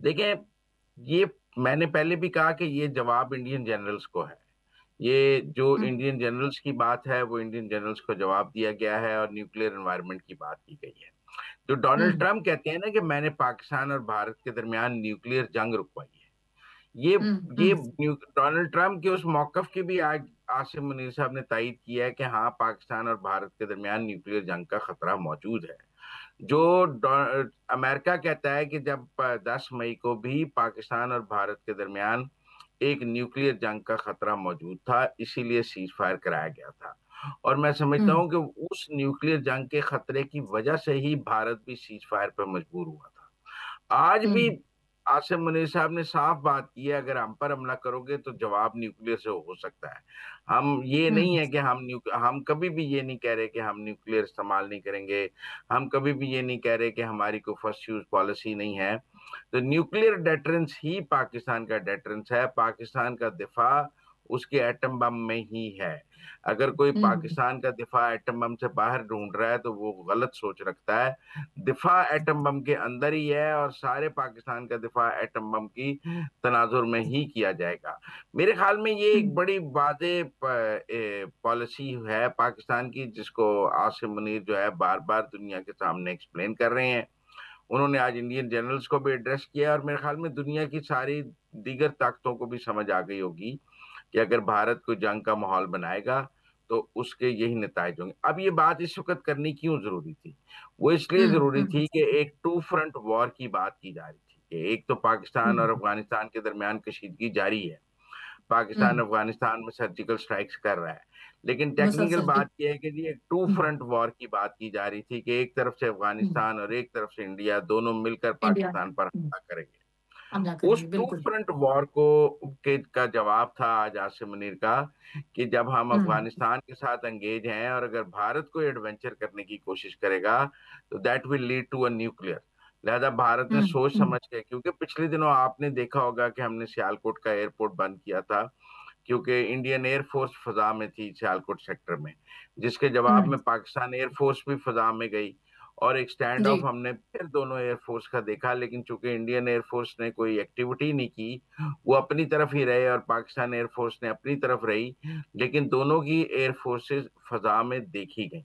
देखिए, ये मैंने पहले भी कहा कि ये जवाब इंडियन जनरल्स को है। ये जो हुँ, इंडियन जनरल्स की बात है, वो इंडियन जनरल्स को जवाब दिया गया है और न्यूक्लियर एनवायरनमेंट की बात की गई है। जो डोनाल्ड हुँ, ट्रम्प कहते हैं ना कि मैंने पाकिस्तान और भारत के दरमियान न्यूक्लियर जंग रुकवाई है। ये हुँ, ये हुँ, डोनाल्ड ट्रम्प के उस मौक़िफ़ की भी आज आसिम मुनीर साहब ने तायीद किया है कि हाँ, पाकिस्तान और भारत के दरमियान न्यूक्लियर जंग का खतरा मौजूद है। जो अमेरिका कहता है कि जब 10 मई को भी पाकिस्तान और भारत के दरमियान एक न्यूक्लियर जंग का खतरा मौजूद था, इसीलिए सीज़ फायर कराया गया था। और मैं समझता हुँ, हूँ कि उस न्यूक्लियर जंग के खतरे की वजह से ही भारत भी सीज़ फायर पे मजबूर हुआ था। आज भी हुँ, आसिम मुनीर साहब ने साफ बात की है, अगर हम पर हमला करोगे तो जवाब न्यूक्लियर से हो सकता है। हम ये नहीं हुँ, है कि हम कभी भी ये नहीं कह रहे कि हम न्यूक्लियर इस्तेमाल नहीं करेंगे। हम कभी भी ये नहीं कह रहे कि हमारी कोई फर्स्ट यूज़ पॉलिसी नहीं है। तो न्यूक्लियर डेटरेंस ही पाकिस्तान का डेटरेंस है। पाकिस्तान का दिफ़ा उसके एटम बम में ही है। अगर कोई हुँ, पाकिस्तान का दिफ़ा एटम बम से बाहर ढूँढ रहा है तो वो गलत सोच रखता है। दिफा एटम बम के अंदर ही है और सारे पाकिस्तान का दिफा एटम बम की तनाजुर में ही किया जाएगा। मेरे ख्याल में ये हुँ, एक बड़ी वाज़ेह पॉलिसी है पाकिस्तान की, जिसको आसिम मुनीर जो है बार-बार दुनिया के सामने एक्सप्लेन कर रहे हैं। उन्होंने आज इंडियन जनरल्स को भी एड्रेस किया और मेरे ख्याल में दुनिया की सारी दीगर ताकतों को भी समझ आ गई होगी कि अगर भारत कोई जंग का माहौल बनाएगा, तो उसके यही नताइज होंगे। अब ये बात इस वक़्त करनी क्यों ज़रूरी थी? वो इसलिए हुँ, ज़रूरी हुँ, थी कि एक टू फ्रंट वॉर की बात की जा रही थी कि एक तो पाकिस्तान और हुँ, अफ़गानिस्तान के दरमियान कशीदगी जारी है। पाकिस्तान हुँ, अफ़गानिस्तान में सर्जिकल स्ट्राइक्स कर रहा है। लेकिन टेक्निकल मुसलसल टिक बात ये है कि जी एक टू हुँ, फ्रंट वॉर की बात की जा रही थी कि एक तरफ से हुँ, अफ़गानिस्तान और एक तरफ से इंडिया दोनों मिलकर इंडिया पाकिस्तान पर हुँ, हमला करेंगे। हमला उस करेंगे, टू बिल्कुल। फ्रंट वॉर को के का जवाब था आज आसिम मुनीर का कि जब हम हुँ, अफ़गानिस्तान के साथ एंगेज हैं और अगर भारत कोई एडवेंचर करने की कोशिश करेगा, तो that will lead to a nuclear. लिहाज़ा भारत ने हुँ, सोच हुँ, समझ के, क्योंकि पिछले दिनों आपने देखा होगा कि हमने सियालकोट का एयरपोर्ट बंद किया था, क्योंकि इंडियन एयर फ़ोर्स फ़ज़ा में थी सियालकोट सेक्टर में, जिसके जवाब हुँ, में पाकिस्तान एयर फ़ोर्स भी फ़ज़ा में गई और एक स्टैंड ऑफ जी, हमने फिर दोनों एयर फ़ोर्स का देखा, लेकिन चूँकि इंडियन एयर फ़ोर्स ने कोई एक्टिविटी नहीं की, वो अपनी तरफ ही रहे और पाकिस्तान एयर फ़ोर्स ने अपनी तरफ रही, लेकिन दोनों की एयर फ़ोर्सेस फ़ज़ा में देखी गईं।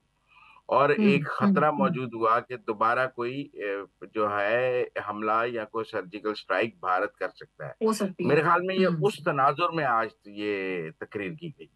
और हुँ, एक हुँ, खतरा हुँ, मौजूद हुआ कि दोबारा कोई जो है हमला या कोई सर्जिकल स्ट्राइक भारत कर सकता है। हो सकती है। मेरे ख़्याल में ये हुँ। उस तनाज़ुर में आज ये तकरीर की गई है।